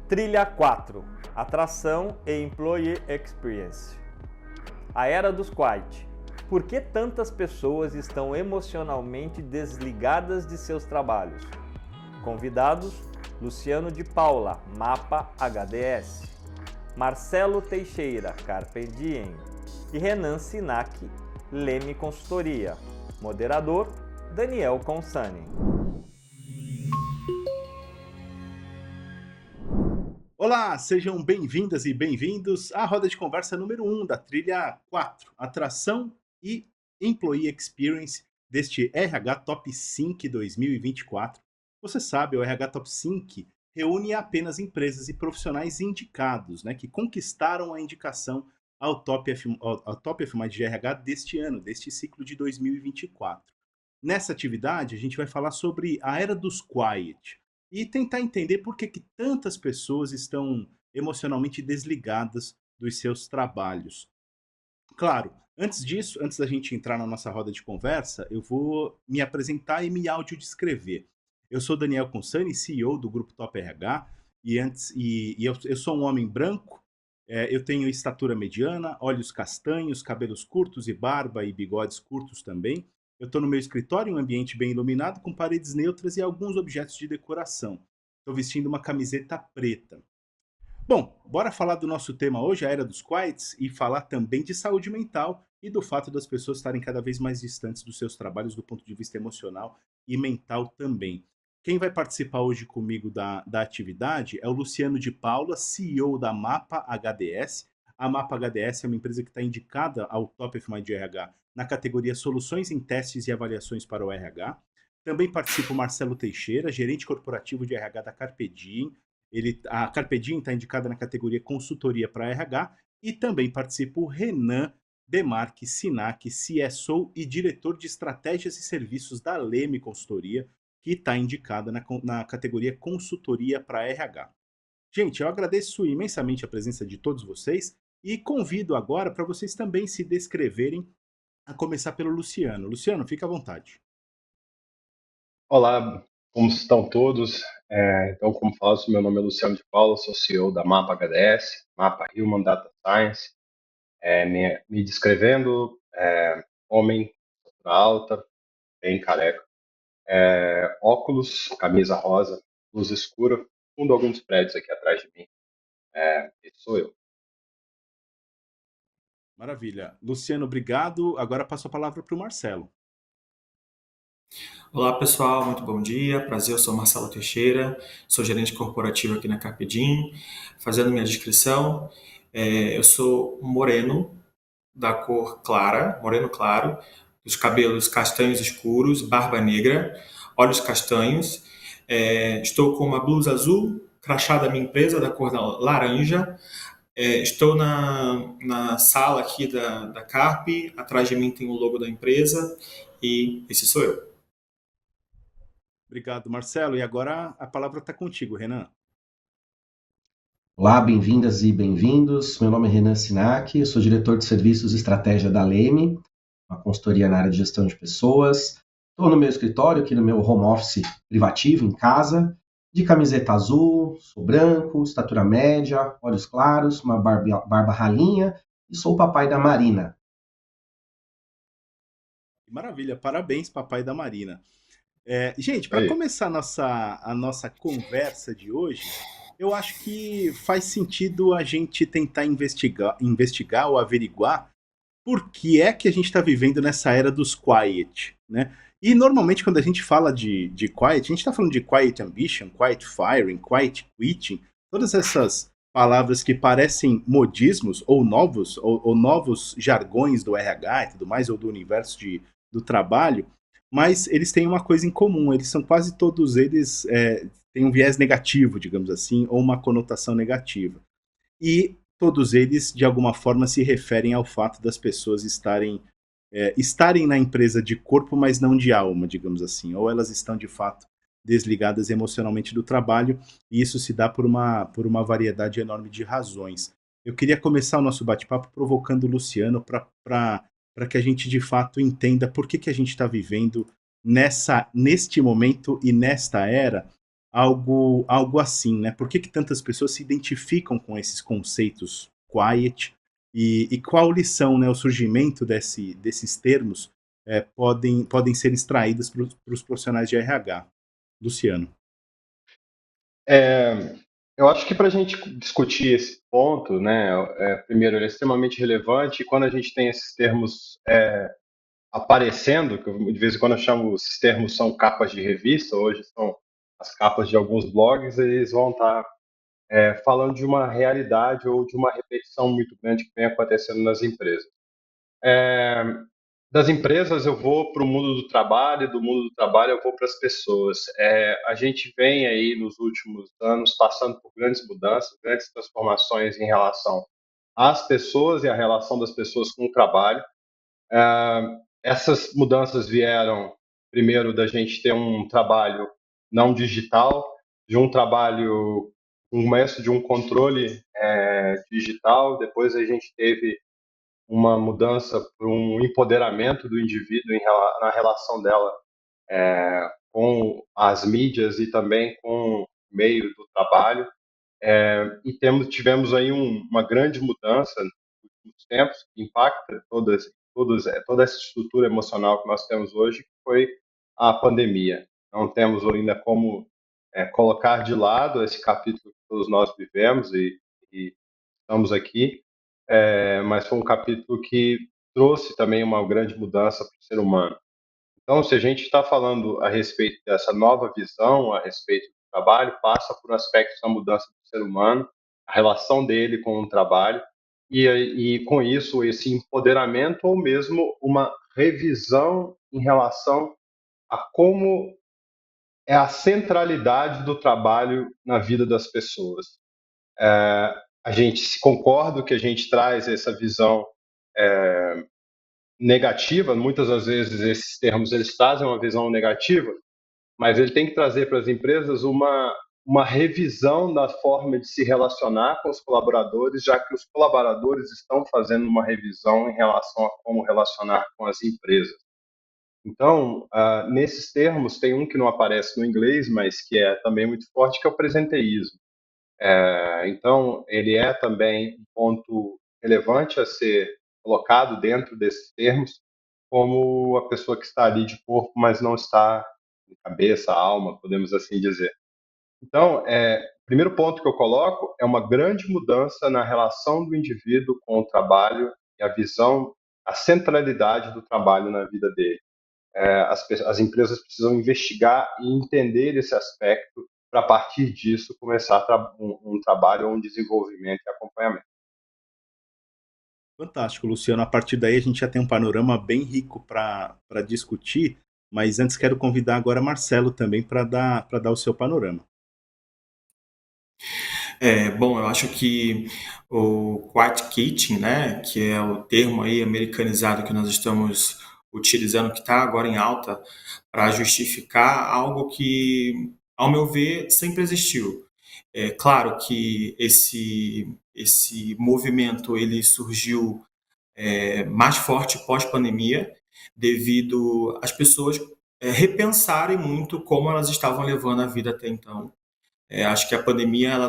Trilha 4. Atração e Employee Experience. A era dos quiet. Por que tantas pessoas estão emocionalmente desligadas de seus trabalhos? Convidados: Luciano de Paula, Mapa HDS, Marcelo Teixeira, Carpe Diem e Renan Sinac, Leme Consultoria. Moderador: Daniel Consani. Olá, sejam bem-vindas e bem-vindos à roda de conversa número 1 da trilha 4, Atração e Employee Experience deste RH Top 5 2024. Você sabe, o RH Top 5 reúne apenas empresas e profissionais indicados, que conquistaram a indicação ao Top F+, de RH deste ano, deste ciclo de 2024. Nessa atividade, a gente vai falar sobre a era dos quiet e tentar entender por que tantas pessoas estão emocionalmente desligadas dos seus trabalhos. Claro, antes disso, antes da gente entrar na nossa roda de conversa, eu vou me apresentar e me audiodescrever. Eu sou Daniel Consani, CEO do Grupo Top RH, e eu sou um homem branco, eu tenho estatura mediana, olhos castanhos, cabelos curtos e barba e bigodes curtos também. Eu estou no meu escritório, em um ambiente bem iluminado, com paredes neutras e alguns objetos de decoração. Estou vestindo uma camiseta preta. Bom, bora falar do nosso tema hoje, a era dos quiets, e falar também de saúde mental e do fato das pessoas estarem cada vez mais distantes dos seus trabalhos do ponto de vista emocional e mental também. Quem vai participar hoje comigo da atividade é o Luciano de Paula, CEO da Mapa HDS. A Mapa HDS é uma empresa que está indicada ao Top F+, de RH na categoria Soluções em Testes e Avaliações para o RH. Também participa o Marcelo Teixeira, gerente corporativo de RH da Carpe Diem. A Carpe Diem está indicada na categoria Consultoria para RH. E também participa o Renan Demarque Sinac, CSO e diretor de Estratégias e Serviços da Leme Consultoria, que está indicada na categoria Consultoria para RH. Gente, eu agradeço imensamente a presença de todos vocês e convido agora para vocês também se descreverem, a começar pelo Luciano. Luciano, fica à vontade. Olá, como estão todos? Então, como falaram, meu nome é Luciano de Paula, sou CEO da Mapa HDS, Mapa Human Data Science. Me descrevendo, homem, altura alta, bem careca, óculos, camisa rosa, luz escura, fundo alguns prédios aqui atrás de mim. Esse sou eu. Maravilha. Luciano, obrigado. Agora passo a palavra para o Marcelo. Olá pessoal, muito bom dia, prazer, eu sou Marcelo Teixeira, sou gerente corporativo aqui na Carpe Diem. Fazendo minha descrição, eu sou moreno, da cor clara, moreno claro, os cabelos castanhos escuros, barba negra, olhos castanhos, estou com uma blusa azul, crachá da minha empresa, da cor laranja. Estou na sala aqui da Carpe, atrás de mim tem o logo da empresa e esse sou eu. Obrigado, Marcelo. E agora a palavra está contigo, Renan. Olá, bem-vindas e bem-vindos. Meu nome é Renan Sinac, eu sou diretor de Serviços e Estratégia da Leme, uma consultoria na área de gestão de pessoas. Estou no meu escritório, aqui no meu home office privativo, em casa, de camiseta azul, sou branco, estatura média, olhos claros, uma barba ralinha e sou o papai da Marina. Maravilha, parabéns, papai da Marina. Gente, para começar a nossa conversa de hoje, eu acho que faz sentido a gente tentar investigar ou averiguar por que é que a gente está vivendo nessa era dos quiet, né? E normalmente quando a gente fala de quiet, a gente está falando de quiet ambition, quiet firing, quiet quitting, todas essas palavras que parecem modismos ou novos jargões do RH e tudo mais, ou do universo do trabalho, mas eles têm uma coisa em comum, eles são quase todos eles têm um viés negativo, digamos assim, ou uma conotação negativa. E todos eles, de alguma forma, se referem ao fato das pessoas estarem na empresa de corpo, mas não de alma, digamos assim. Ou elas estão, de fato, desligadas emocionalmente do trabalho, e isso se dá por uma variedade enorme de razões. Eu queria começar o nosso bate-papo provocando o Luciano para que a gente, de fato, entenda por que a gente está vivendo neste momento e nesta era algo assim, né? Por que tantas pessoas se identificam com esses conceitos quiet e qual lição, né, o surgimento desses termos podem ser extraídas para os profissionais de RH? Luciano. É, eu acho que para a gente discutir esse ponto, né, primeiro, ele é extremamente relevante e quando a gente tem esses termos aparecendo, que de vez em quando eu chamo, esses termos são capas de revista, hoje são as capas de alguns blogs, eles vão estar falando de uma realidade ou de uma repetição muito grande que vem acontecendo nas empresas. É, das empresas eu vou para o mundo do trabalho, e do mundo do trabalho eu vou para as pessoas. A gente vem aí nos últimos anos passando por grandes mudanças, grandes transformações em relação às pessoas e a relação das pessoas com o trabalho. Essas mudanças vieram, primeiro, da gente ter um trabalho não digital, de um trabalho, um começo de um controle digital, depois a gente teve uma mudança para um empoderamento do indivíduo na relação dela com as mídias e também com o meio do trabalho. E tivemos aí uma grande mudança nos últimos tempos, que impacta toda essa estrutura emocional que nós temos hoje, que foi a pandemia. Não temos ainda como colocar de lado esse capítulo que todos nós vivemos e estamos aqui, mas foi um capítulo que trouxe também uma grande mudança para o ser humano. Então, se a gente está falando a respeito dessa nova visão, a respeito do trabalho, passa por aspectos da mudança do ser humano, a relação dele com o trabalho, e com isso, esse empoderamento ou mesmo uma revisão em relação a como é a centralidade do trabalho na vida das pessoas. A gente se concorda que a gente traz essa visão negativa, muitas das vezes esses termos eles trazem uma visão negativa, mas ele tem que trazer para as empresas uma revisão da forma de se relacionar com os colaboradores, já que os colaboradores estão fazendo uma revisão em relação a como relacionar com as empresas. Então, nesses termos, tem um que não aparece no inglês, mas que é também muito forte, que é o presenteísmo. Então, ele é também um ponto relevante a ser colocado dentro desses termos, como a pessoa que está ali de corpo, mas não está de cabeça, alma, podemos assim dizer. Então, o primeiro ponto que eu coloco é uma grande mudança na relação do indivíduo com o trabalho e a visão, a centralidade do trabalho na vida dele. As empresas precisam investigar e entender esse aspecto para, a partir disso, começar um trabalho ou um desenvolvimento e acompanhamento. Fantástico, Luciano. A partir daí a gente já tem um panorama bem rico para discutir, mas antes quero convidar agora Marcelo também para dar o seu panorama. Bom, eu acho que o quiet quitting, né, que é o termo aí americanizado que nós estamos utilizando, que está agora em alta, para justificar algo que, ao meu ver, sempre existiu. É claro que esse movimento ele surgiu mais forte pós-pandemia, devido às pessoas repensarem muito como elas estavam levando a vida até então. Acho que a pandemia ela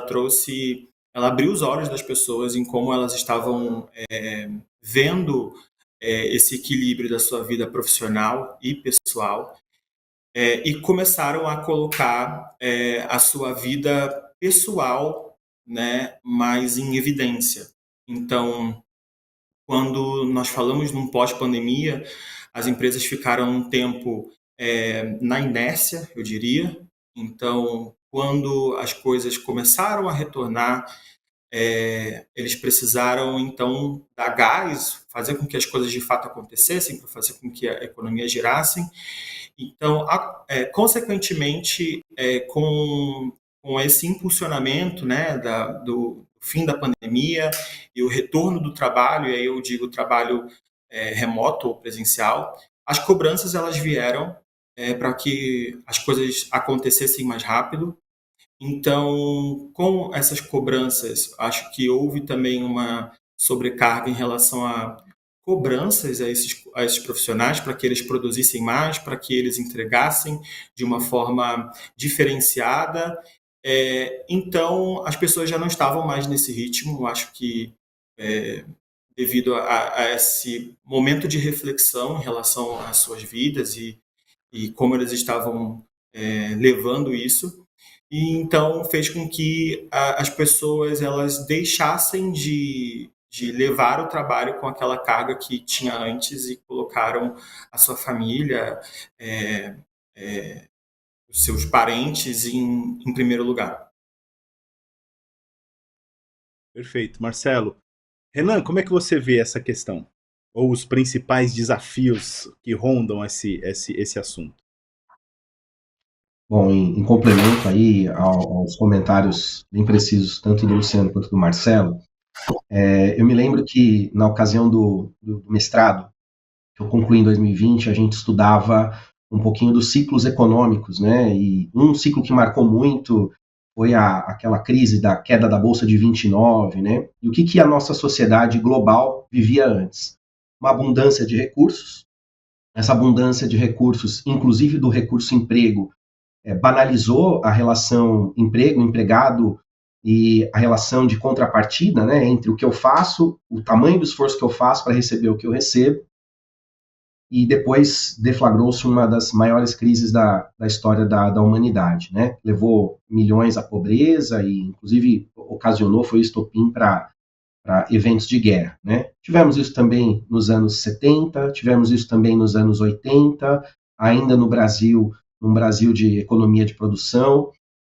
abriu os olhos das pessoas em como elas estavam vendo esse equilíbrio da sua vida profissional e pessoal, e começaram a colocar a sua vida pessoal, né, mais em evidência. Então, quando nós falamos num pós-pandemia, as empresas ficaram um tempo na inércia, eu diria. Então, quando as coisas começaram a retornar, eles precisaram, então, dar gás, fazer com que as coisas de fato acontecessem, para fazer com que a economia girasse. Então, consequentemente, com esse impulsionamento, né, do fim da pandemia e o retorno do trabalho, e aí eu digo trabalho remoto ou presencial, as cobranças elas vieram para que as coisas acontecessem mais rápido. Então, com essas cobranças, acho que houve também uma sobrecarga em relação a cobranças a esses profissionais para que eles produzissem mais, para que eles entregassem de uma forma diferenciada. Então, as pessoas já não estavam mais nesse ritmo. Eu acho que, devido a esse momento de reflexão em relação às suas vidas e como eles estavam levando isso, e então fez com que as pessoas elas deixassem de levar o trabalho com aquela carga que tinha antes e colocaram a sua família, é, é, os seus parentes em primeiro lugar. Perfeito. Marcelo. Renan, como é que você vê essa questão? Ou os principais desafios que rondam esse assunto? Bom, em complemento aí aos comentários bem precisos, tanto do Luciano quanto do Marcelo, eu me lembro que na ocasião do mestrado, que eu concluí em 2020, a gente estudava um pouquinho dos ciclos econômicos, né? E um ciclo que marcou muito foi aquela crise da queda da Bolsa de 29, né? E o que a nossa sociedade global vivia antes? Uma abundância de recursos. Essa abundância de recursos, inclusive do recurso emprego, banalizou a relação emprego-empregado e a relação de contrapartida, né, entre o que eu faço, o tamanho do esforço que eu faço para receber o que eu recebo, e depois deflagrou-se uma das maiores crises da história da humanidade, né? Levou milhões à pobreza e, inclusive, ocasionou, foi estopim para eventos de guerra, né? Tivemos isso também nos anos 70, tivemos isso também nos anos 80, ainda no Brasil, num Brasil de economia de produção,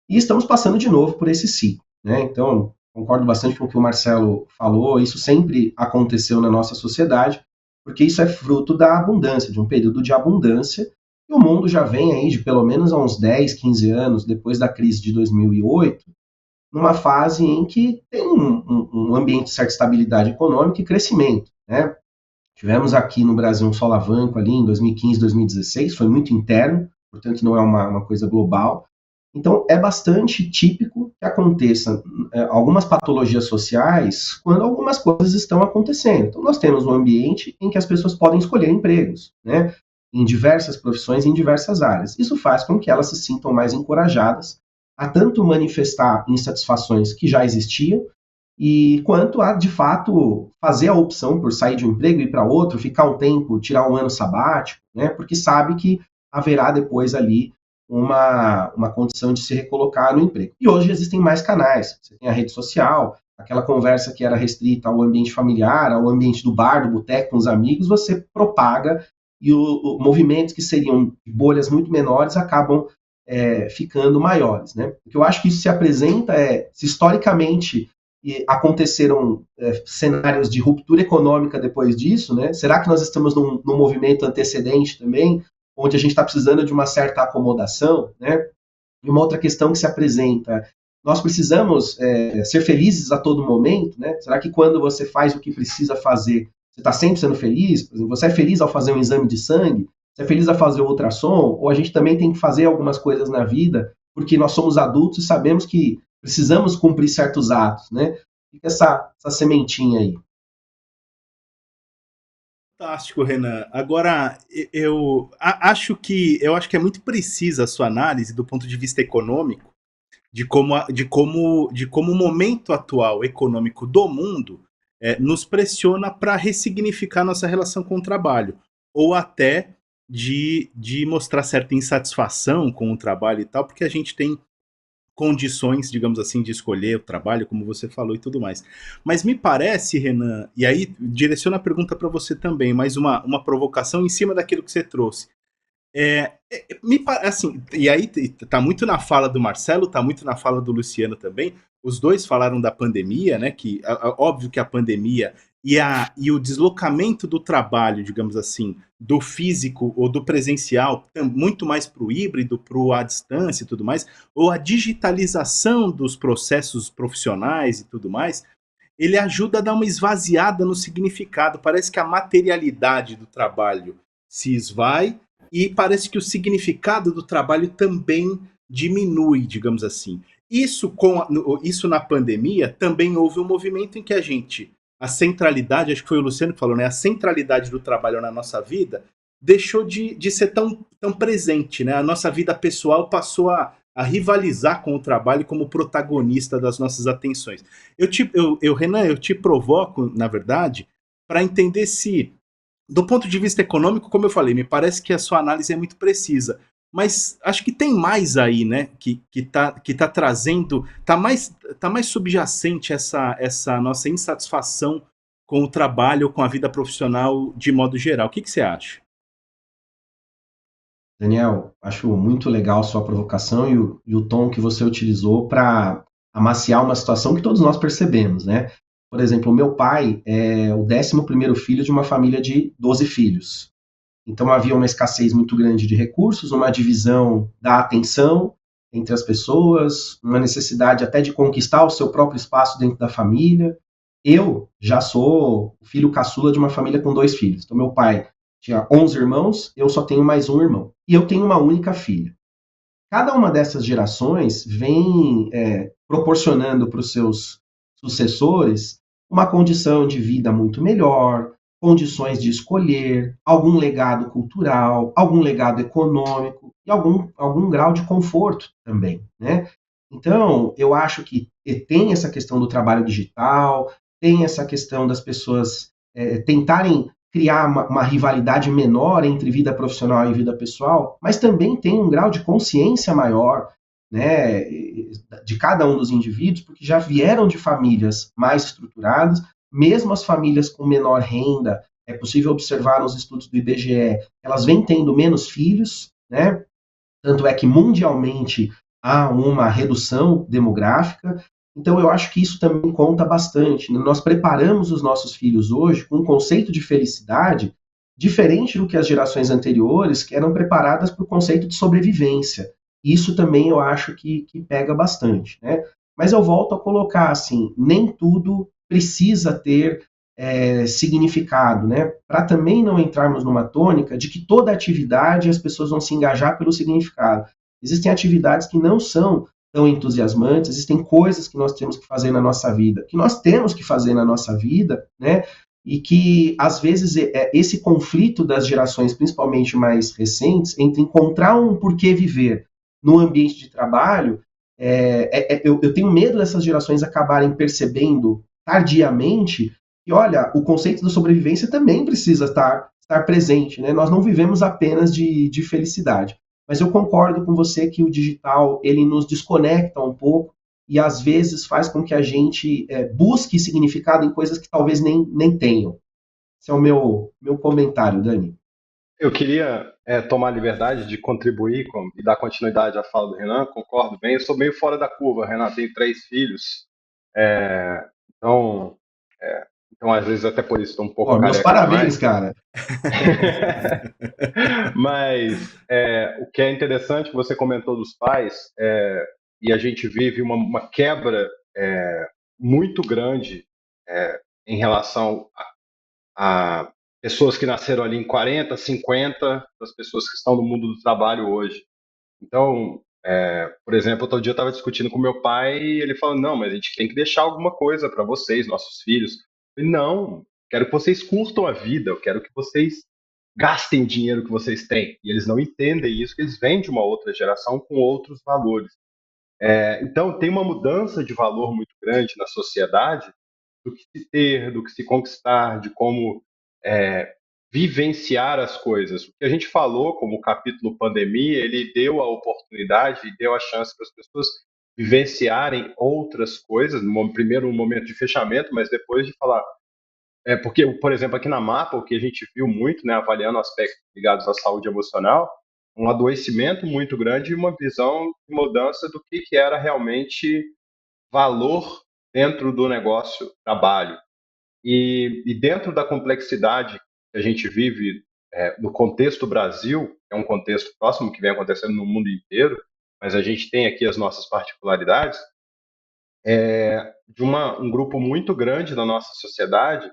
e estamos passando de novo por esse ciclo, né? Então, concordo bastante com o que o Marcelo falou, isso sempre aconteceu na nossa sociedade, porque isso é fruto da abundância, de um período de abundância, e o mundo já vem aí de pelo menos há uns 10, 15 anos, depois da crise de 2008, numa fase em que tem um ambiente de certa estabilidade econômica e crescimento, né? Tivemos aqui no Brasil um solavanco ali em 2015, 2016, foi muito interno, portanto não é uma coisa global. Então é bastante típico que aconteça algumas patologias sociais quando algumas coisas estão acontecendo. Então nós temos um ambiente em que as pessoas podem escolher empregos, né? Em diversas profissões, em diversas áreas. Isso faz com que elas se sintam mais encorajadas a tanto manifestar insatisfações que já existiam, e quanto a, de fato, fazer a opção por sair de um emprego e ir para outro, ficar um tempo, tirar um ano sabático, né? Porque sabe que haverá depois ali uma condição de se recolocar no emprego. E hoje existem mais canais. Você tem a rede social, aquela conversa que era restrita ao ambiente familiar, ao ambiente do bar, do boteco com os amigos, você propaga e movimentos que seriam bolhas muito menores acabam ficando maiores, né? O que eu acho que isso se apresenta se historicamente aconteceram cenários de ruptura econômica depois disso, né? Será que nós estamos num movimento antecedente também, onde a gente está precisando de uma certa acomodação, né? E uma outra questão que se apresenta, nós precisamos ser felizes a todo momento, né? Será que quando você faz o que precisa fazer, você está sempre sendo feliz? Por exemplo, você é feliz ao fazer um exame de sangue? Você é feliz ao fazer o ultrassom? Ou a gente também tem que fazer algumas coisas na vida, porque nós somos adultos e sabemos que precisamos cumprir certos atos, né? Fica essa sementinha aí. Fantástico, Renan. Agora, eu acho que é muito precisa a sua análise do ponto de vista econômico, de como o momento atual econômico do mundo nos pressiona para ressignificar nossa relação com o trabalho, ou até de mostrar certa insatisfação com o trabalho e tal, porque a gente tem condições, digamos assim, de escolher o trabalho, como você falou e tudo mais. Mas me parece, Renan, e aí direciono a pergunta para você também, mais uma provocação em cima daquilo que você trouxe. Assim, e aí tá muito na fala do Marcelo, tá muito na fala do Luciano também. Os dois falaram da pandemia, né? Que óbvio que a pandemia e o deslocamento do trabalho, digamos assim, do físico ou do presencial, muito mais para o híbrido, para a distância e tudo mais, ou a digitalização dos processos profissionais e tudo mais, ele ajuda a dar uma esvaziada no significado. Parece que a materialidade do trabalho se esvai e parece que o significado do trabalho também diminui, digamos assim. Isso na pandemia também houve um movimento em que a gente a centralidade, acho que foi o Luciano que falou, né? A centralidade do trabalho na nossa vida deixou de ser tão presente, né? A nossa vida pessoal passou a rivalizar com o trabalho como protagonista das nossas atenções. Renan, eu te provoco, na verdade, para entender se, do ponto de vista econômico, como eu falei, me parece que a sua análise é muito precisa. Mas acho que tem mais aí, né? Que tá trazendo. Tá mais subjacente essa nossa insatisfação com o trabalho, com a vida profissional de modo geral. O que você acha? Daniel, acho muito legal a sua provocação e o tom que você utilizou para amaciar uma situação que todos nós percebemos, né? Por exemplo, o meu pai é o 11º filho de uma família de 12 filhos. Então havia uma escassez muito grande de recursos, uma divisão da atenção entre as pessoas, uma necessidade até de conquistar o seu próprio espaço dentro da família. Eu já sou o filho caçula de uma família com 2 filhos. Então meu pai tinha 11 irmãos, eu só tenho mais um irmão. E eu tenho uma única filha. Cada uma dessas gerações vem proporcionando para os seus sucessores uma condição de vida muito melhor, condições de escolher, algum legado cultural, algum legado econômico e algum grau de conforto também, né? Então, eu acho que tem essa questão do trabalho digital, tem essa questão das pessoas tentarem criar uma rivalidade menor entre vida profissional e vida pessoal, mas também tem um grau de consciência maior, né, de cada um dos indivíduos, porque já vieram de famílias mais estruturadas, mesmo as famílias com menor renda, é possível observar nos estudos do IBGE, elas vêm tendo menos filhos, né? Tanto é que mundialmente há uma redução demográfica. Então eu acho que isso também conta bastante. Nós preparamos os nossos filhos hoje com um conceito de felicidade diferente do que as gerações anteriores, que eram preparadas para o conceito de sobrevivência. Isso também eu acho que pega bastante, né? Mas eu volto a colocar assim, nem tudo precisa ter significado, né? Para também não entrarmos numa tônica de que toda atividade as pessoas vão se engajar pelo significado. Existem atividades que não são tão entusiasmantes, existem coisas que nós temos que fazer na nossa vida, que nós temos que fazer na nossa vida, né? E que, às vezes, esse conflito das gerações, principalmente mais recentes, entre encontrar um porquê viver no ambiente de trabalho, eu tenho medo dessas gerações acabarem percebendo tardiamente e olha, o conceito da sobrevivência também precisa estar presente, né? Nós não vivemos apenas de felicidade. Mas eu concordo com você que o digital, ele nos desconecta um pouco e às vezes faz com que a gente busque significado em coisas que talvez nem tenham. Esse é o meu comentário, Dani. Eu queria tomar a liberdade de contribuir e dar continuidade à fala do Renan, concordo bem. Eu sou meio fora da curva, Renan, tenho 3 filhos, então, então às vezes até por isso estou um pouco Meus careca parabéns, demais. cara. Mas o que é interessante, você comentou dos pais, e a gente vive uma quebra muito grande em relação a pessoas que nasceram ali em 40, 50, das pessoas que estão no mundo do trabalho hoje. Então, por exemplo, outro dia eu estava discutindo com meu pai e ele falou, não, mas a gente tem que deixar alguma coisa para vocês, nossos filhos. Eu falei, não, quero que vocês curtam a vida, eu quero que vocês gastem o dinheiro que vocês têm. E eles não entendem isso, que eles vêm de uma outra geração com outros valores. Então, tem uma mudança de valor muito grande na sociedade do que se ter, do que se conquistar, de como vivenciar as coisas. O que a gente falou, como o capítulo pandemia, ele deu a oportunidade e deu a chance para as pessoas vivenciarem outras coisas, primeiro um momento de fechamento, mas depois de falar. Porque, por exemplo, aqui na Mapa, o que a gente viu muito, né, avaliando aspectos ligados à saúde emocional, um adoecimento muito grande e uma visão de mudança do que era realmente valor dentro do negócio trabalho. E dentro da complexidade que a gente vive no contexto Brasil, que é um contexto próximo que vem acontecendo no mundo inteiro, mas a gente tem aqui as nossas particularidades, de um grupo muito grande da nossa sociedade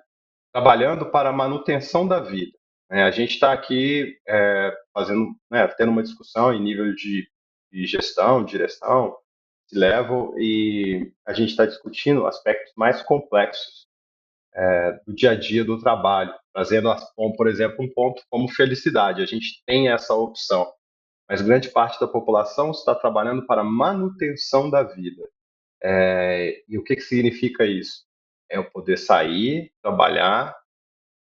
trabalhando para a manutenção da vida. A gente está aqui tendo uma discussão em nível de gestão, direção, C-level, e a gente está discutindo aspectos mais complexos do dia a dia do trabalho, trazendo, como, por exemplo, um ponto como felicidade. A gente tem essa opção, mas grande parte da população está trabalhando para a manutenção da vida. E o que significa isso? É eu poder sair, trabalhar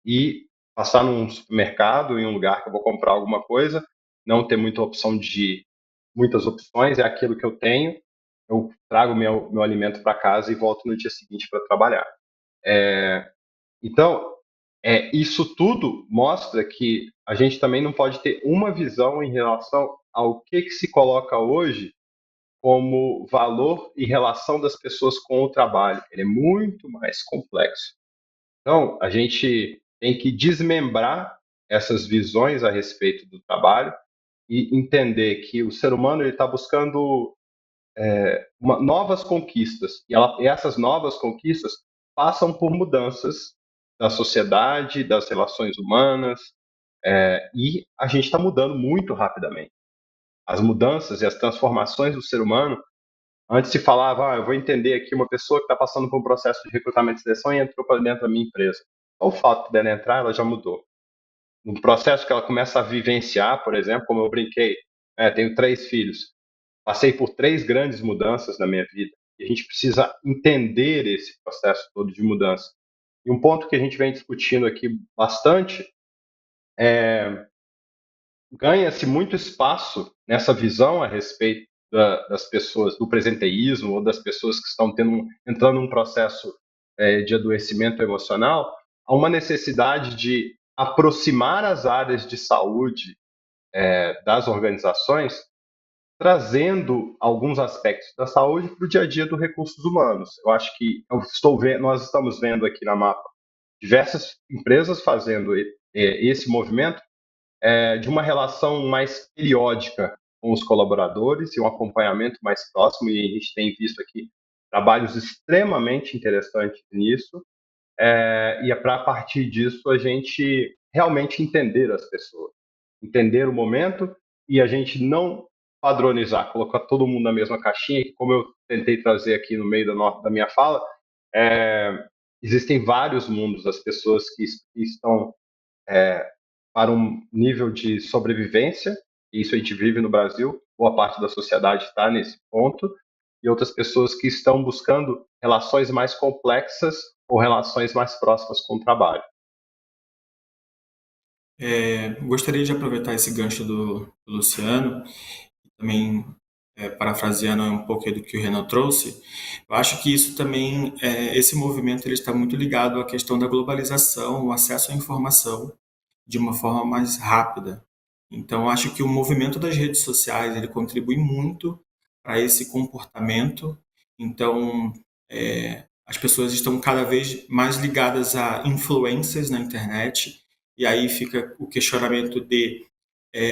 e passar num supermercado, em um lugar que eu vou comprar alguma coisa, não ter muitas opções, é aquilo que eu tenho, eu trago meu alimento para casa e volto no dia seguinte para trabalhar. Então, isso tudo mostra que a gente também não pode ter uma visão em relação ao que se coloca hoje como valor e relação das pessoas com o trabalho. Ele é muito mais complexo. Então, a gente tem que desmembrar essas visões a respeito do trabalho e entender que o ser humano está buscando novas conquistas. E essas novas conquistas passam por mudanças da sociedade, das relações humanas, e a gente está mudando muito rapidamente. As mudanças e as transformações do ser humano, antes se falava, eu vou entender aqui uma pessoa que está passando por um processo de recrutamento e seleção e entrou para dentro da minha empresa. Só o fato dela entrar, ela já mudou. No processo que ela começa a vivenciar, por exemplo, como eu brinquei, tenho 3 filhos, passei por 3 grandes mudanças na minha vida, e a gente precisa entender esse processo todo de mudança. E um ponto que a gente vem discutindo aqui bastante ganha-se muito espaço nessa visão a respeito das pessoas, do presenteísmo, ou das pessoas que estão entrando num processo de adoecimento emocional, há uma necessidade de aproximar as áreas de saúde das organizações, trazendo alguns aspectos da saúde para o dia a dia dos recursos humanos. Eu acho que nós estamos vendo aqui na Mapa diversas empresas fazendo esse movimento de uma relação mais periódica com os colaboradores e um acompanhamento mais próximo, e a gente tem visto aqui trabalhos extremamente interessantes nisso, e é para a partir disso a gente realmente entender as pessoas, entender o momento e a gente não padronizar, colocar todo mundo na mesma caixinha, que como eu tentei trazer aqui no meio da minha fala, existem vários mundos, as pessoas que estão para um nível de sobrevivência, e isso a gente vive no Brasil, boa parte da sociedade está nesse ponto, e outras pessoas que estão buscando relações mais complexas ou relações mais próximas com o trabalho. Gostaria de aproveitar esse gancho do Luciano, também parafraseando um pouco do que o Renan trouxe. Eu acho que isso também, esse movimento ele está muito ligado à questão da globalização, o acesso à informação de uma forma mais rápida. Então, acho que o movimento das redes sociais ele contribui muito para esse comportamento. Então, as pessoas estão cada vez mais ligadas a influências na internet, e aí fica o questionamento de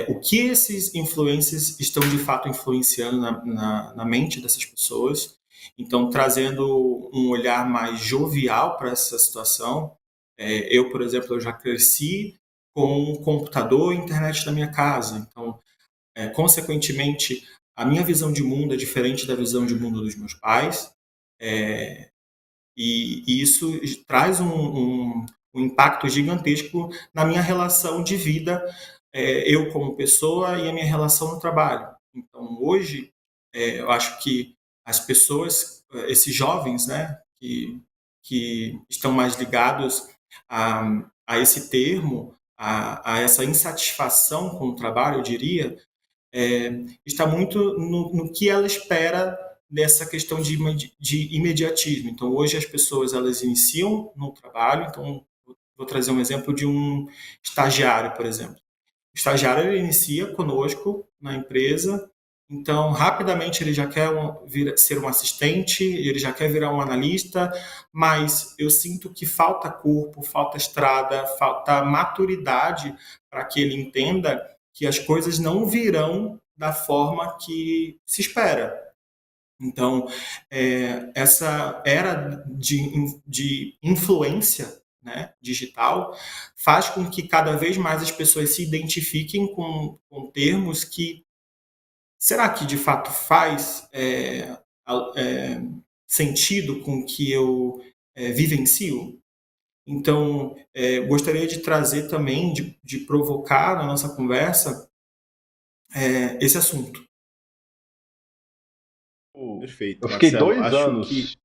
o que esses influencers estão de fato influenciando na mente dessas pessoas. Então, trazendo um olhar mais jovial para essa situação. Eu, por exemplo, eu já cresci com um computador e internet na minha casa. Então, consequentemente, a minha visão de mundo é diferente da visão de mundo dos meus pais. E isso traz um impacto gigantesco na minha relação de vida, eu como pessoa e a minha relação no trabalho. Então, hoje, eu acho que as pessoas, esses jovens, né, que estão mais ligados a esse termo, a essa insatisfação com o trabalho, eu diria, está muito no que ela espera dessa questão de imediatismo. Então, hoje as pessoas elas iniciam no trabalho. Então, vou trazer um exemplo de um estagiário, por exemplo. O estagiário ele inicia conosco na empresa, então rapidamente ele já quer ser um assistente, ele já quer virar um analista, mas eu sinto que falta corpo, falta estrada, falta maturidade para que ele entenda que as coisas não virão da forma que se espera. Então, essa era de influência, né, digital faz com que cada vez mais as pessoas se identifiquem com termos que será que de fato faz sentido com o que eu vivencio? Então, gostaria de trazer também, de provocar na nossa conversa esse assunto. Perfeito, Eu fiquei Marcelo. 2 anos.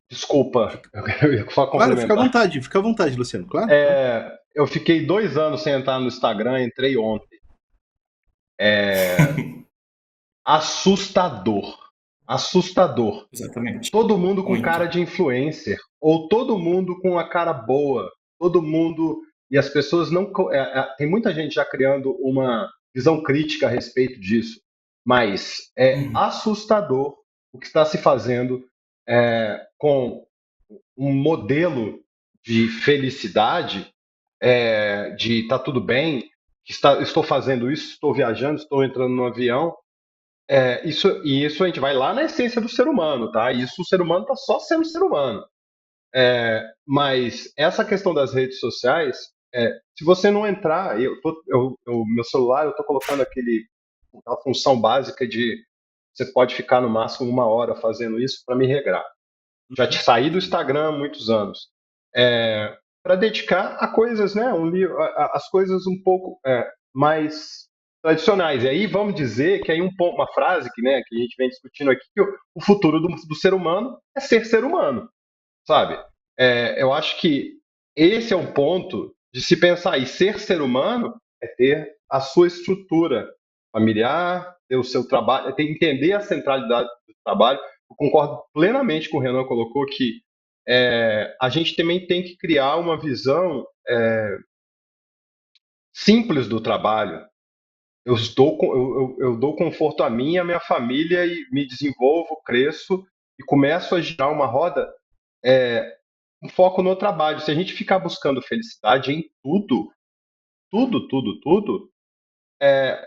Desculpa, eu ia só Claro, complementar. fica à vontade, Luciano. Claro, claro. Eu fiquei 2 anos sem entrar no Instagram, entrei ontem. Assustador. Assustador. Exatamente. Todo mundo com Muito. cara de influencer, ou todo mundo com a cara boa, todo mundo. E as pessoas não. Tem muita gente já criando uma visão crítica a respeito disso, mas é assustador o que está se fazendo com um modelo de felicidade, de tá tudo bem, estou fazendo isso, estou viajando, estou entrando no avião. Isso a gente vai lá na essência do ser humano, tá? Isso o ser humano está só sendo ser humano. Mas essa questão das redes sociais, se você não entrar, meu celular, eu estou colocando aquela função básica de você pode ficar no máximo 1 hora fazendo isso para me regrar. Já te saí do Instagram há muitos anos. Para dedicar a coisas, né? As coisas um pouco mais tradicionais. E aí vamos dizer que aí uma frase que, né, que a gente vem discutindo aqui, que o futuro do ser humano é ser humano, sabe? Eu acho que esse é um ponto de se pensar. E ser humano é ter a sua estrutura familiar, ter o seu trabalho, entender a centralidade do trabalho. Eu concordo plenamente com o Renan colocou que a gente também tem que criar uma visão simples do trabalho. Eu dou conforto a mim e a minha família e me desenvolvo, cresço e começo a girar uma roda um foco no trabalho. Se a gente ficar buscando felicidade em tudo, tudo,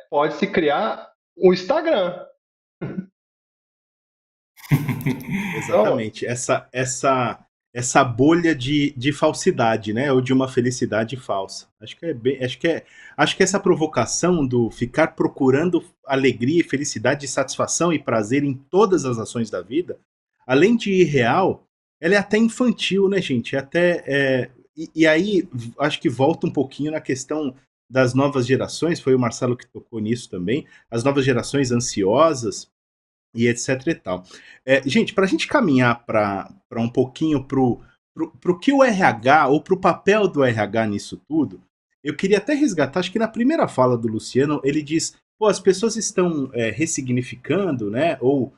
pode se criar o Instagram. Exatamente. Essa bolha de falsidade, né? Ou de uma felicidade falsa. Acho que essa provocação do ficar procurando alegria, felicidade, satisfação e prazer em todas as ações da vida, além de irreal, ela é até infantil, né, gente? E aí acho que volta um pouquinho na questão das novas gerações. Foi o Marcelo que tocou nisso também. As novas gerações ansiosas e etc e tal. Gente, para a gente caminhar para um pouquinho pro que o RH, ou pro papel do RH nisso tudo, eu queria até resgatar, acho que na primeira fala do Luciano, ele diz, pô, as pessoas estão ressignificando, né, ou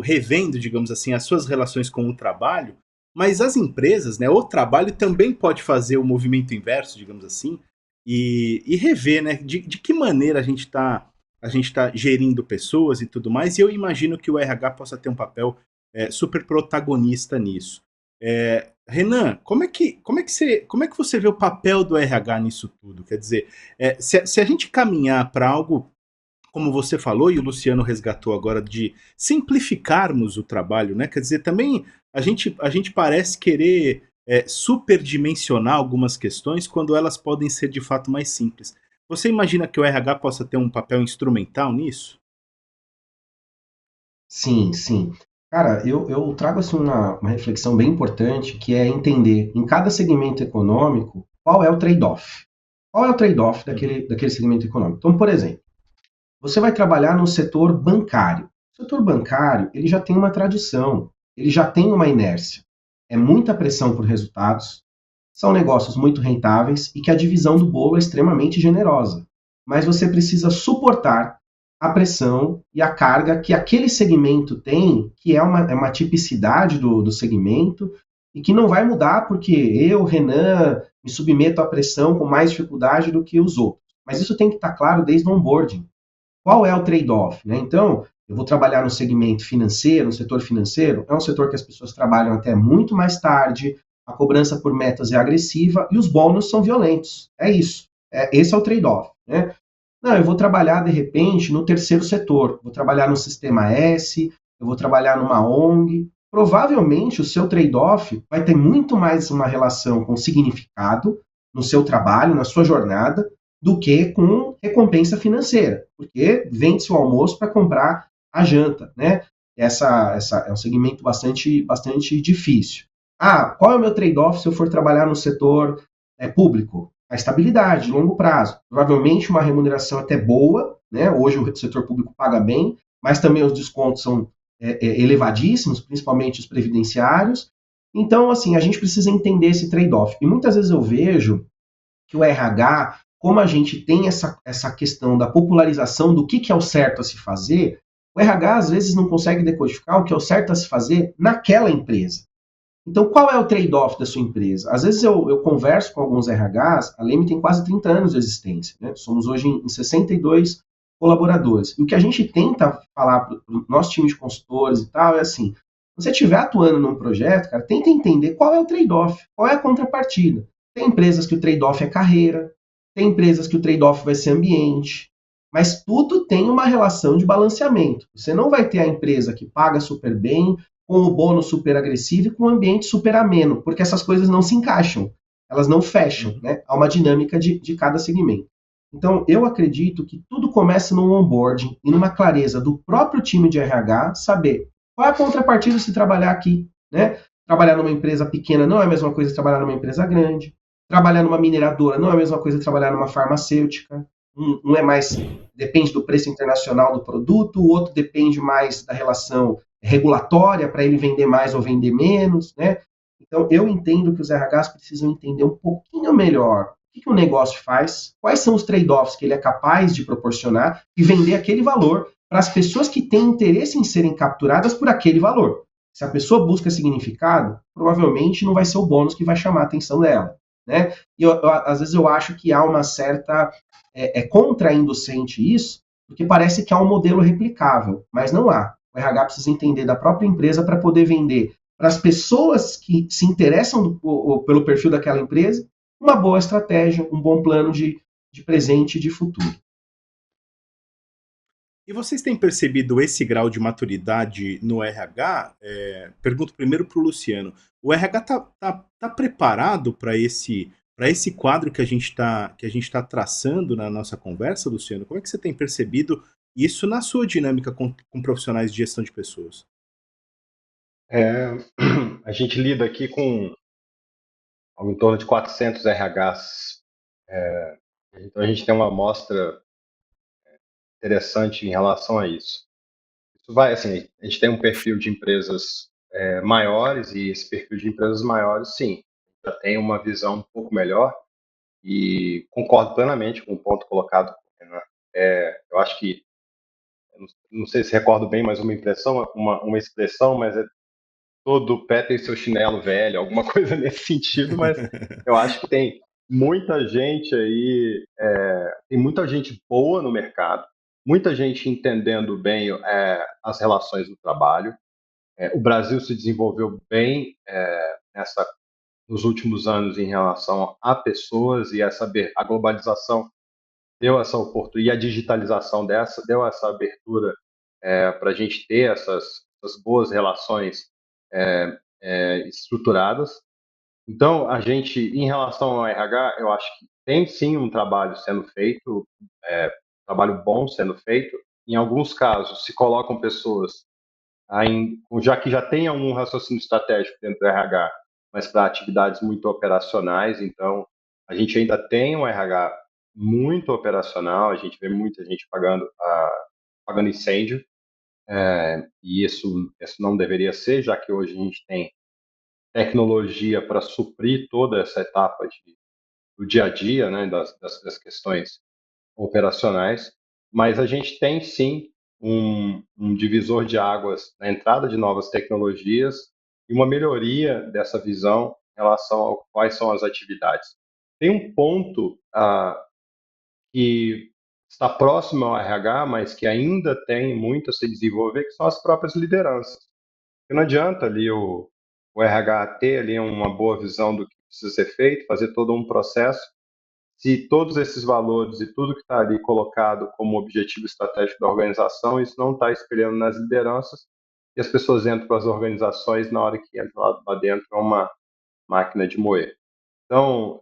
revendo, digamos assim, as suas relações com o trabalho, mas as empresas, né, o trabalho também pode fazer o movimento inverso, digamos assim, e rever, né, de que maneira a gente está gerindo pessoas e tudo mais, e eu imagino que o RH possa ter um papel super protagonista nisso. Renan, como é que você vê o papel do RH nisso tudo? Quer dizer, se a gente caminhar para algo, como você falou, e o Luciano resgatou agora, de simplificarmos o trabalho, né? Quer dizer, também a gente parece querer superdimensionar algumas questões quando elas podem ser de fato mais simples. Você imagina que o RH possa ter um papel instrumental nisso? Sim, sim. Cara, eu trago assim, uma reflexão bem importante, que é entender em cada segmento econômico qual é o trade-off. Qual é o trade-off daquele segmento econômico? Então, por exemplo, você vai trabalhar no setor bancário. O setor bancário, ele já tem uma tradição, ele já tem uma inércia. É muita pressão por resultados, são negócios muito rentáveis e que a divisão do bolo é extremamente generosa. Mas você precisa suportar a pressão e a carga que aquele segmento tem, que é uma tipicidade do segmento, e que não vai mudar porque eu, Renan, me submeto à pressão com mais dificuldade do que os outros. Mas isso tem que estar claro desde o onboarding. Qual é o trade-off? Né? Então, eu vou trabalhar no segmento financeiro, no setor financeiro, é um setor que as pessoas trabalham até muito mais tarde, a cobrança por metas é agressiva e os bônus são violentos. É isso. Esse é o trade-off. Né? Não, eu vou trabalhar, de repente, no terceiro setor. Vou trabalhar no Sistema S, eu vou trabalhar numa ONG. Provavelmente, o seu trade-off vai ter muito mais uma relação com significado no seu trabalho, na sua jornada, do que com recompensa financeira. Porque vende-se o almoço para comprar a janta. Né? Essa é um segmento bastante difícil. Qual é o meu trade-off se eu for trabalhar no setor público? A estabilidade, longo prazo. Provavelmente uma remuneração até boa, né? Hoje o setor público paga bem, mas também os descontos são elevadíssimos, principalmente os previdenciários. Então, assim, a gente precisa entender esse trade-off. E muitas vezes eu vejo que o RH, como a gente tem essa questão da popularização do que é o certo a se fazer, o RH às vezes não consegue decodificar o que é o certo a se fazer naquela empresa. Então, qual é o trade-off da sua empresa? Às vezes eu converso com alguns RHs, a Leme tem quase 30 anos de existência, né? Somos hoje em 62 colaboradores. E o que a gente tenta falar para o nosso time de consultores e tal é assim, se você estiver atuando num projeto, cara, tenta entender qual é o trade-off, qual é a contrapartida. Tem empresas que o trade-off é carreira, tem empresas que o trade-off vai ser ambiente, mas tudo tem uma relação de balanceamento. Você não vai ter a empresa que paga super bem, com o bônus super agressivo e com o ambiente super ameno, porque essas coisas não se encaixam, elas não fecham, né? Há uma dinâmica de cada segmento. Então, eu acredito que tudo começa no onboarding e numa clareza do próprio time de RH saber qual é a contrapartida se trabalhar aqui, né? Trabalhar numa empresa pequena não é a mesma coisa que trabalhar numa empresa grande. Trabalhar numa mineradora não é a mesma coisa que trabalhar numa farmacêutica. Um é mais, depende do preço internacional do produto, o outro depende mais da relação regulatória para ele vender mais ou vender menos, né? Então, eu entendo que os RHs precisam entender um pouquinho melhor o que o negócio faz, quais são os trade-offs que ele é capaz de proporcionar e vender aquele valor para as pessoas que têm interesse em serem capturadas por aquele valor. Se a pessoa busca significado, provavelmente não vai ser o bônus que vai chamar a atenção dela, né? E às vezes eu acho que há uma certa contrainducente isso, porque parece que há um modelo replicável, mas não há. O RH precisa entender da própria empresa para poder vender para as pessoas que se interessam pelo perfil daquela empresa uma boa estratégia, um bom plano de presente e de futuro. E vocês têm percebido esse grau de maturidade no RH? Pergunto primeiro para o Luciano. O RH tá preparado para esse quadro que a gente está traçando na nossa conversa, Luciano? Como é que você tem percebido isso na sua dinâmica com profissionais de gestão de pessoas? A gente lida aqui com em torno de 400 RHs. Então a gente tem uma amostra interessante em relação a isso. Isso vai, assim, a gente tem um perfil de empresas maiores e esse perfil de empresas maiores, sim, já tem uma visão um pouco melhor e concordo plenamente com o ponto colocado, né? Eu acho que, não sei se recordo bem, mas uma expressão, mas todo pé tem seu chinelo velho, alguma coisa nesse sentido, mas eu acho que tem muita gente aí, tem muita gente boa no mercado, muita gente entendendo bem as relações do trabalho. O Brasil se desenvolveu bem nos últimos anos em relação a pessoas e a globalização deu essa oportunidade, e a digitalização deu essa abertura para a gente ter essas boas relações estruturadas. Então, a gente, em relação ao RH, eu acho que tem sim um trabalho sendo feito, trabalho bom sendo feito. Em alguns casos, se colocam pessoas, já que já tem algum raciocínio estratégico dentro do RH, mas para atividades muito operacionais. Então, a gente ainda tem um RH muito operacional, a gente vê muita gente pagando incêndio, e isso não deveria ser, já que hoje a gente tem tecnologia para suprir toda essa etapa do dia a dia, né, das questões operacionais, mas a gente tem sim um divisor de águas na entrada de novas tecnologias e uma melhoria dessa visão em relação a quais são as atividades. Tem um ponto que está próximo ao RH, mas que ainda tem muito a se desenvolver, que são as próprias lideranças. Porque não adianta ali o RH ter ali uma boa visão do que precisa ser feito, fazer todo um processo, se todos esses valores e tudo que está ali colocado como objetivo estratégico da organização, isso não está espelhando nas lideranças, e as pessoas entram para as organizações, na hora que entram lá dentro é uma máquina de moer. Então,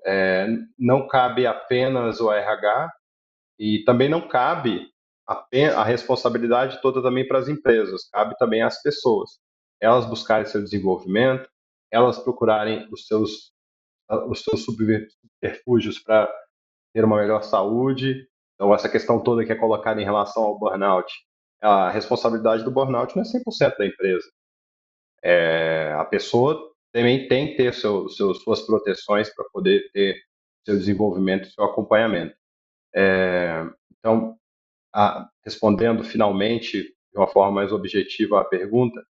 não cabe apenas o RH, e também não cabe a responsabilidade toda também para as empresas, cabe também às pessoas. Elas buscarem seu desenvolvimento, elas procurarem os seus subterfúgios para ter uma melhor saúde. Então, essa questão toda que é colocada em relação ao burnout, a responsabilidade do burnout não é 100% da empresa. A pessoa também tem que ter suas proteções para poder ter seu desenvolvimento, seu acompanhamento. Então, respondendo finalmente de uma forma mais objetiva à pergunta,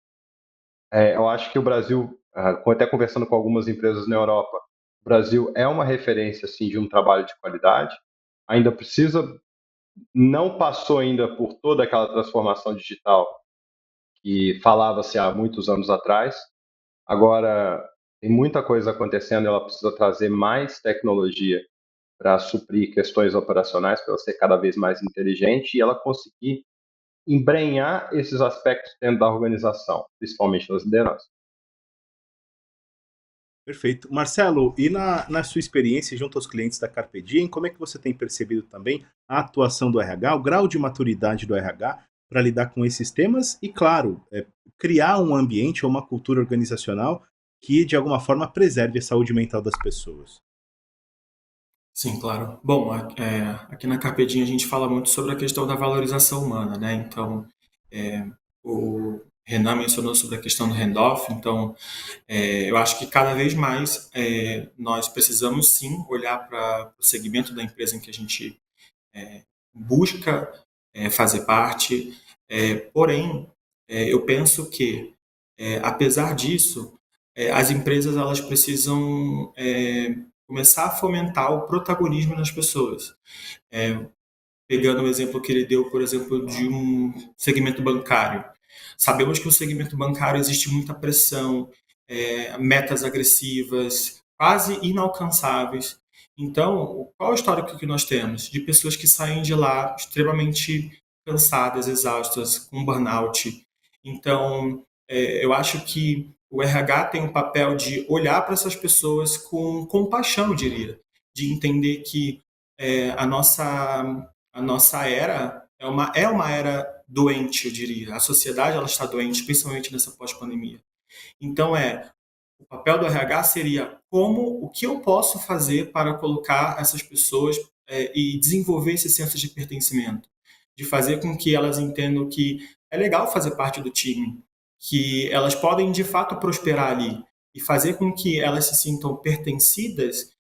eu acho que o Brasil, até conversando com algumas empresas na Europa, o Brasil é uma referência assim, de um trabalho de qualidade, ainda não passou ainda por toda aquela transformação digital que falava-se há muitos anos atrás. Agora, tem muita coisa acontecendo, ela precisa trazer mais tecnologia para suprir questões operacionais, para ela ser cada vez mais inteligente e ela conseguir embrenhar esses aspectos dentro da organização, principalmente das lideranças. Perfeito. Marcelo, e na sua experiência junto aos clientes da Carpe Diem, como é que você tem percebido também a atuação do RH, o grau de maturidade do RH para lidar com esses temas e, claro, criar um ambiente ou uma cultura organizacional que, de alguma forma, preserve a saúde mental das pessoas? Sim, claro. Bom, aqui na Carpedinha a gente fala muito sobre a questão da valorização humana, né? Então, o Renan mencionou sobre a questão do handoff, então eu acho que cada vez mais nós precisamos sim olhar para o segmento da empresa em que a gente busca fazer parte, porém, eu penso que, apesar disso, as empresas elas precisam começar a fomentar o protagonismo nas pessoas. Pegando o exemplo que ele deu, por exemplo, de um segmento bancário. Sabemos que no segmento bancário existe muita pressão, metas agressivas, quase inalcançáveis. Então, qual é o histórico que nós temos? De pessoas que saem de lá extremamente cansadas, exaustas, com burnout. Então, eu acho que o RH tem um papel de olhar para essas pessoas com compaixão, eu diria, de entender que a nossa era é uma era doente, eu diria. A sociedade ela está doente, principalmente nessa pós-pandemia. Então, o papel do RH seria o que eu posso fazer para colocar essas pessoas e desenvolver esse senso de pertencimento, de fazer com que elas entendam que é legal fazer parte do time, que elas podem de fato prosperar ali e fazer com que elas se sintam pertencidas,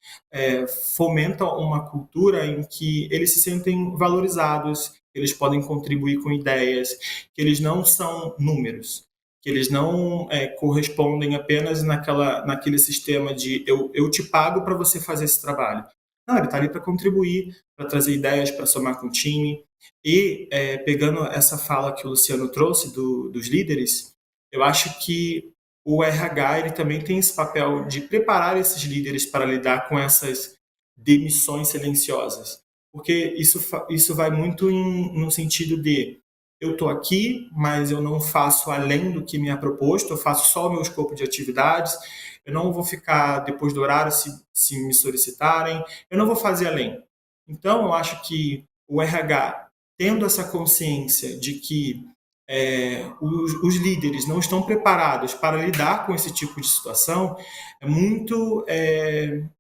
fomenta uma cultura em que eles se sentem valorizados, que eles podem contribuir com ideias, que eles não são números, que eles não correspondem apenas naquele sistema de eu te pago para você fazer esse trabalho. Não, ele está ali para contribuir, para trazer ideias, para somar com o time. E pegando essa fala que o Luciano trouxe dos líderes, eu acho que o RH ele também tem esse papel de preparar esses líderes para lidar com essas demissões silenciosas. Porque isso vai muito no sentido de eu estou aqui, mas eu não faço além do que me é proposto, eu faço só o meu escopo de atividades, eu não vou ficar depois do horário se me solicitarem, eu não vou fazer além. Então, eu acho que o RH, tendo essa consciência de que os líderes não estão preparados para lidar com esse tipo de situação, é muito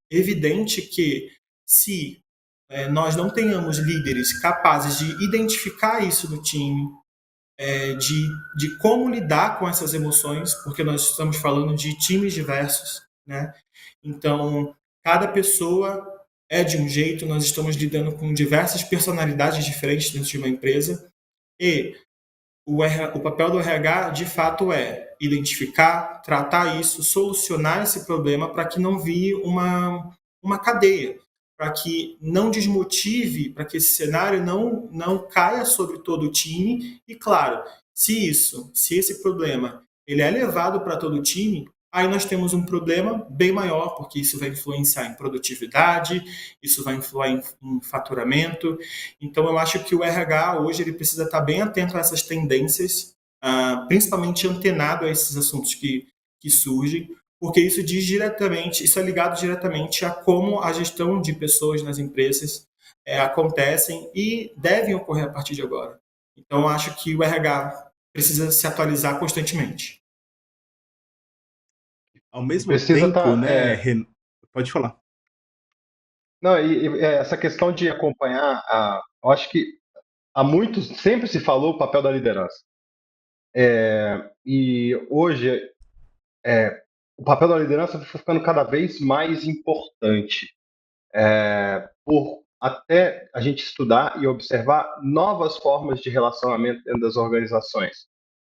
evidente que se nós não tenhamos líderes capazes de identificar isso no time, de como lidar com essas emoções, porque nós estamos falando de times diversos, né? Então, cada pessoa é de um jeito, nós estamos lidando com diversas personalidades diferentes dentro de uma empresa e o papel do RH, de fato, é identificar, tratar isso, solucionar esse problema para que não vire uma cadeia, para que não desmotive, para que esse cenário não caia sobre todo o time. E, claro, se esse problema ele é levado para todo o time, aí nós temos um problema bem maior, porque isso vai influenciar em produtividade, isso vai influir em faturamento. Então, eu acho que o RH hoje ele precisa estar bem atento a essas tendências, principalmente antenado a esses assuntos que surgem, porque isso isso é ligado diretamente a como a gestão de pessoas nas empresas acontecem e devem ocorrer a partir de agora. Então, eu acho que o RH precisa se atualizar constantemente. Ao mesmo Precisa tempo, estar. né, pode falar. Não, essa questão de acompanhar, eu acho que há muitos, sempre se falou o papel da liderança. E hoje, o papel da liderança está ficando cada vez mais importante, por até a gente estudar e observar novas formas de relacionamento dentro das organizações.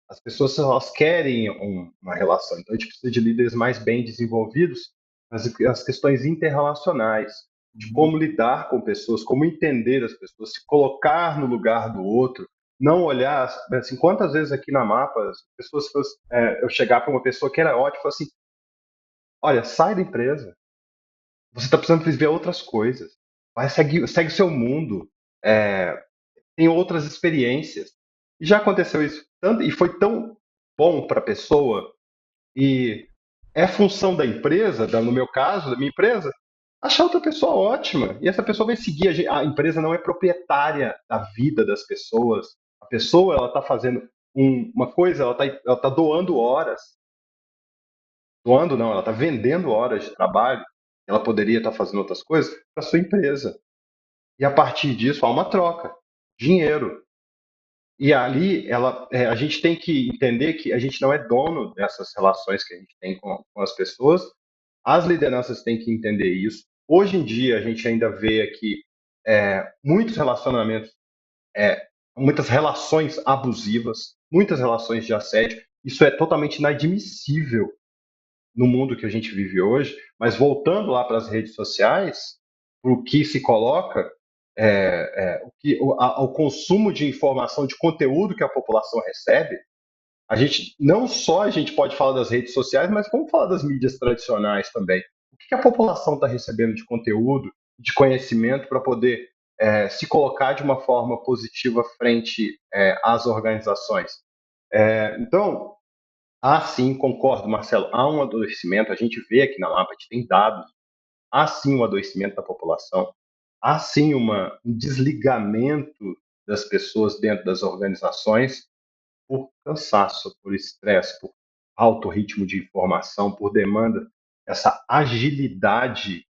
As pessoas elas querem uma relação, então a gente precisa de líderes mais bem desenvolvidos nas questões interrelacionais, de como lidar com pessoas, como entender as pessoas, se colocar no lugar do outro, não olhar assim, quantas vezes aqui na Mapa as pessoas eu chegar para uma pessoa que era ótima e falar assim, olha, sai da empresa, você está precisando viver outras coisas, segue o seu mundo, é, tem outras experiências. E já aconteceu isso tanto, e foi tão bom para a pessoa, e é função da empresa, no meu caso, da minha empresa, achar outra pessoa ótima. E essa pessoa vai seguir. A empresa não é proprietária da vida das pessoas. A pessoa ela está fazendo uma coisa, ela tá doando horas. Doando não, ela está vendendo horas de trabalho. Ela poderia estar fazendo outras coisas para sua empresa. E a partir disso há uma troca. Dinheiro. E ali a gente tem que entender que a gente não é dono dessas relações que a gente tem com as pessoas. As lideranças têm que entender isso. Hoje em dia a gente ainda vê aqui muitos relacionamentos, muitas relações abusivas, muitas relações de assédio. Isso é totalmente inadmissível no mundo que a gente vive hoje. Mas voltando lá para as redes sociais, para o que se coloca, o consumo de informação, de conteúdo que a população recebe, não só a gente pode falar das redes sociais, mas como falar das mídias tradicionais também. O que a população está recebendo de conteúdo, de conhecimento para poder se colocar de uma forma positiva frente às organizações? Então, sim, concordo, Marcelo, há um adoecimento, a gente vê aqui na Mapa, a gente tem dados, há sim um adoecimento da população, há sim um desligamento das pessoas dentro das organizações por cansaço, por estresse, por alto ritmo de informação, por demanda, essa agilidade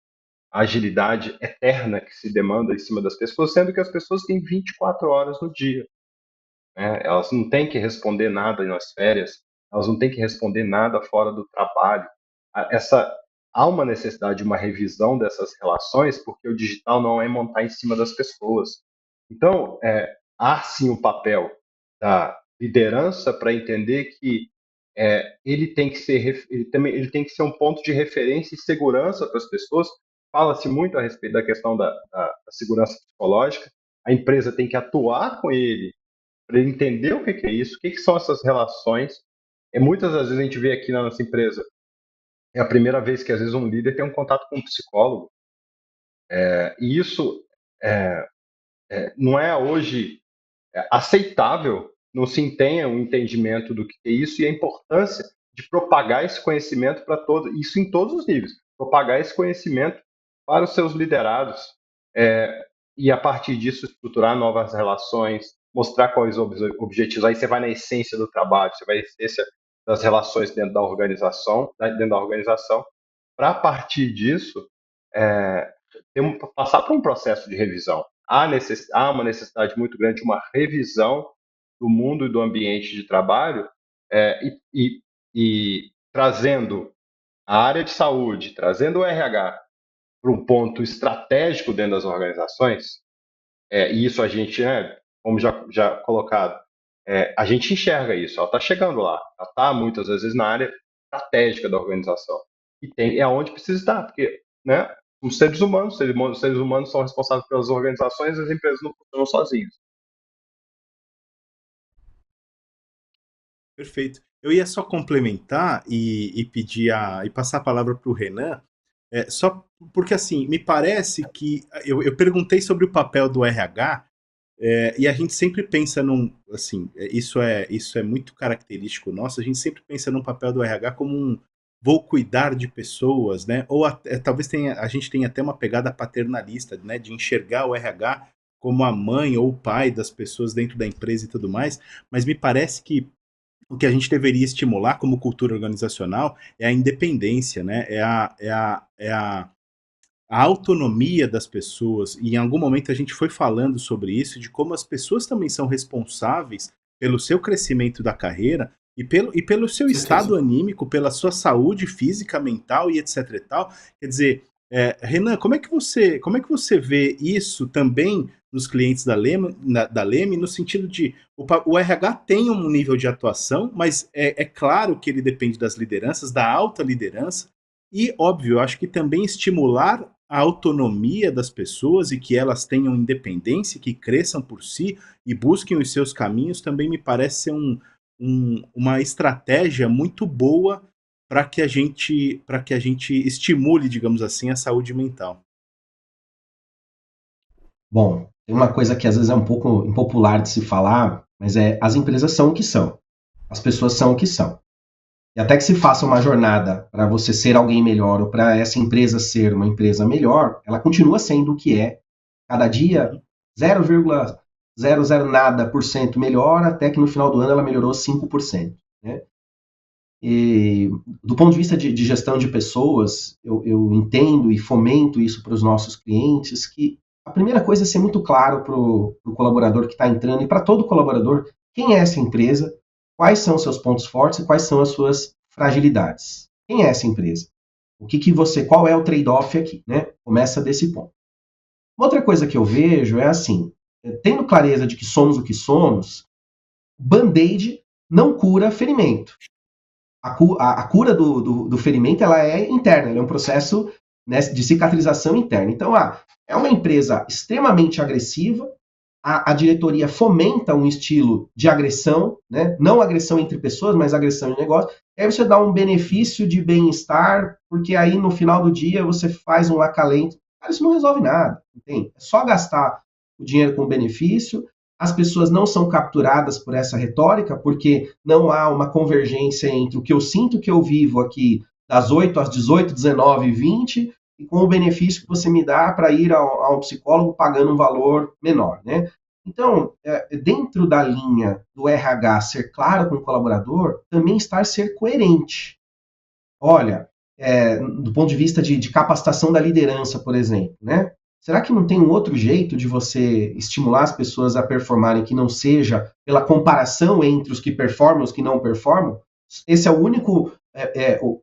eterna que se demanda em cima das pessoas, sendo que as pessoas têm 24 horas no dia. Elas não têm que responder nada nas férias, elas não têm que responder nada fora do trabalho. Há uma necessidade de uma revisão dessas relações, porque o digital não é montar em cima das pessoas. Então, há sim o papel da liderança para entender que ele tem que ser um ponto de referência e segurança para as pessoas. Fala-se muito a respeito da questão da segurança psicológica. A empresa tem que atuar com ele para ele entender o que é isso, o que são essas relações. Muitas das vezes a gente vê aqui na nossa empresa, é a primeira vez que às vezes um líder tem um contato com um psicólogo. E isso não é hoje aceitável, não se tenha um entendimento do que é isso e a importância de propagar esse conhecimento para todos, isso em todos os níveis, propagar esse conhecimento para os seus liderados, e a partir disso estruturar novas relações, mostrar quais os objetivos. Aí você vai na essência do trabalho, você vai na essência das relações dentro da organização, para a partir disso passar por um processo de revisão. Há uma necessidade muito grande de uma revisão do mundo e do ambiente de trabalho, e trazendo a área de saúde, trazendo o RH para um ponto estratégico dentro das organizações. E isso a gente, como já colocado, a gente enxerga isso, ela está chegando lá, ela está muitas vezes na área estratégica da organização. E é onde precisa estar, porque os seres humanos são responsáveis pelas organizações, as empresas não funcionam sozinhas. Perfeito. Eu ia só complementar e pedir e passar a palavra para o Renan, só porque assim, me parece que eu perguntei sobre o papel do RH, e a gente sempre pensa assim, isso é muito característico nosso, a gente sempre pensa num papel do RH como vou cuidar de pessoas, né? Ou talvez a gente tenha até uma pegada paternalista, né? De enxergar o RH como a mãe ou o pai das pessoas dentro da empresa e tudo mais, mas me parece que o que a gente deveria estimular como cultura organizacional é a independência, né? A autonomia das pessoas, e em algum momento a gente foi falando sobre isso, de como as pessoas também são responsáveis pelo seu crescimento da carreira e pelo seu Certeza. estado anímico, pela sua saúde física, mental e etc e tal. Quer dizer, Renan, como é que você vê isso também nos clientes da Leme, no sentido de o RH tem um nível de atuação, mas é claro que ele depende das lideranças, da alta liderança, e, óbvio, eu acho que também estimular a autonomia das pessoas e que elas tenham independência, que cresçam por si e busquem os seus caminhos, também me parece ser uma estratégia muito boa para que a gente estimule, digamos assim, a saúde mental. Bom, tem uma coisa que às vezes é um pouco impopular de se falar, mas as empresas são o que são. As pessoas são o que são. E até que se faça uma jornada para você ser alguém melhor ou para essa empresa ser uma empresa melhor, ela continua sendo o que é. Cada dia, 0,00 nada por cento melhor, até que no final do ano ela melhorou 5%. Né? E, do ponto de vista de gestão de pessoas, eu entendo e fomento isso para os nossos clientes, que a primeira coisa é ser muito claro para o colaborador que está entrando e para todo colaborador quem é essa empresa, quais são os seus pontos fortes e quais são as suas fragilidades. Quem é essa empresa? Qual é o trade-off aqui, né? Começa desse ponto. Uma outra coisa que eu vejo é assim, tendo clareza de que somos o que somos, band-aid não cura ferimento. A cura do ferimento ela é interna, ela é um processo, né, de cicatrização interna. Então, é uma empresa extremamente agressiva, a diretoria fomenta um estilo de agressão, né? Não agressão entre pessoas, mas agressão em negócio. Aí você dá um benefício de bem-estar, porque aí no final do dia você faz um acalento. Cara, isso não resolve nada, entende? É só gastar o dinheiro com benefício. As pessoas não são capturadas por essa retórica, porque não há uma convergência entre o que eu sinto que eu vivo aqui das 8 às 18, 19, 20, e com o benefício que você me dá para ir ao psicólogo pagando um valor menor, né? Então, dentro da linha do RH ser claro com o colaborador, também ser coerente. Olha, do ponto de vista de capacitação da liderança, por exemplo, né? Será que não tem um outro jeito de você estimular as pessoas a performarem que não seja pela comparação entre os que performam e os que não performam? Esse é o único...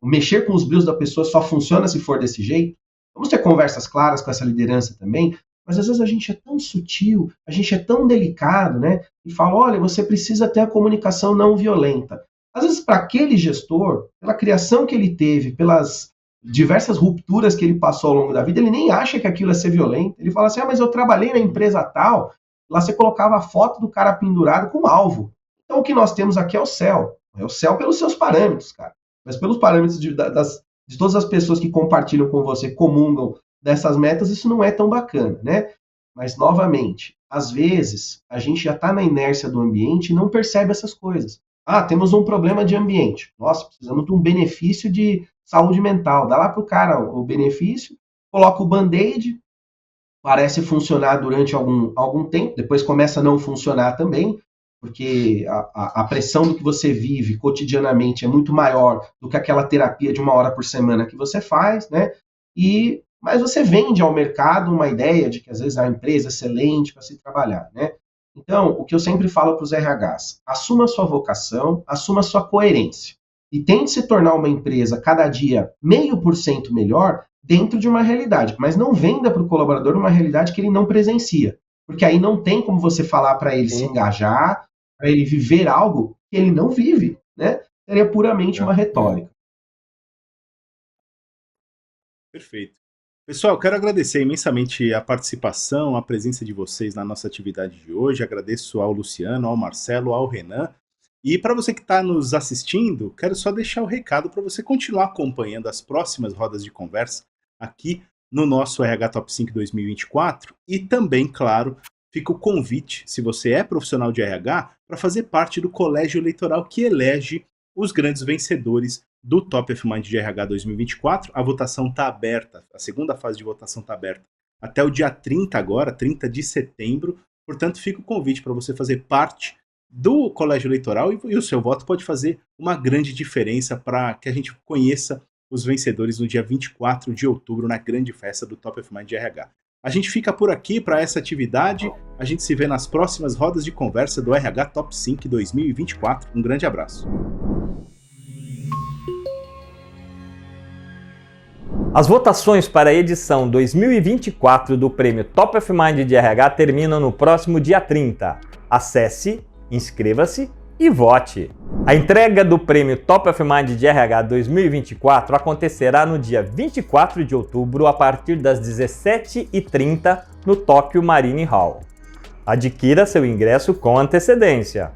mexer com os brilhos da pessoa só funciona se for desse jeito? Vamos ter conversas claras com essa liderança também, mas às vezes a gente é tão sutil, a gente é tão delicado, né? E fala, olha, você precisa ter a comunicação não violenta. Às vezes, para aquele gestor, pela criação que ele teve, pelas diversas rupturas que ele passou ao longo da vida, ele nem acha que aquilo é ser violento. Ele fala assim, mas eu trabalhei na empresa tal, lá você colocava a foto do cara pendurado com alvo. Então o que nós temos aqui é o céu. É o céu pelos seus parâmetros, cara. Mas pelos parâmetros de todas as pessoas que compartilham com você, comungam dessas metas, isso não é tão bacana, né? Mas, novamente, às vezes, a gente já está na inércia do ambiente e não percebe essas coisas. Temos um problema de ambiente. Nossa, precisamos de um benefício de saúde mental. Dá lá para o cara o benefício, coloca o band-aid, parece funcionar durante algum tempo, depois começa a não funcionar também, porque a pressão do que você vive cotidianamente é muito maior do que aquela terapia de 1 hora por semana que você faz, né? Mas você vende ao mercado uma ideia de que às vezes a empresa é excelente para se trabalhar, né? Então, o que eu sempre falo para os RHs, assuma a sua vocação, assuma a sua coerência e tente se tornar uma empresa cada dia 0,5% melhor dentro de uma realidade, mas não venda para o colaborador uma realidade que ele não presencia, porque aí não tem como você falar para ele se engajar, para ele viver algo que ele não vive, né? Seria puramente uma retórica. Perfeito. Pessoal, quero agradecer imensamente a participação, a presença de vocês na nossa atividade de hoje. Agradeço ao Luciano, ao Marcelo, ao Renan. E para você que está nos assistindo, quero só deixar o recado para você continuar acompanhando as próximas rodas de conversa aqui no nosso RH Top 5 2024. E também, claro, fica o convite, se você é profissional de RH, para fazer parte do colégio eleitoral que elege os grandes vencedores do Top of Mind de RH 2024. A votação está aberta, a segunda fase de votação está aberta até o dia 30 agora, 30 de setembro. Portanto, fica o convite para você fazer parte do colégio eleitoral e o seu voto pode fazer uma grande diferença para que a gente conheça os vencedores no dia 24 de outubro, na grande festa do Top of Mind de RH. A gente fica por aqui para essa atividade, a gente se vê nas próximas rodas de conversa do RH Top 5 2024. Um grande abraço. As votações para a edição 2024 do Prêmio Top of Mind de RH terminam no próximo dia 30. Acesse, inscreva-se e vote! A entrega do Prêmio Top of Mind de RH 2024 acontecerá no dia 24 de outubro a partir das 17h30 no Tokyo Marine Hall. Adquira seu ingresso com antecedência.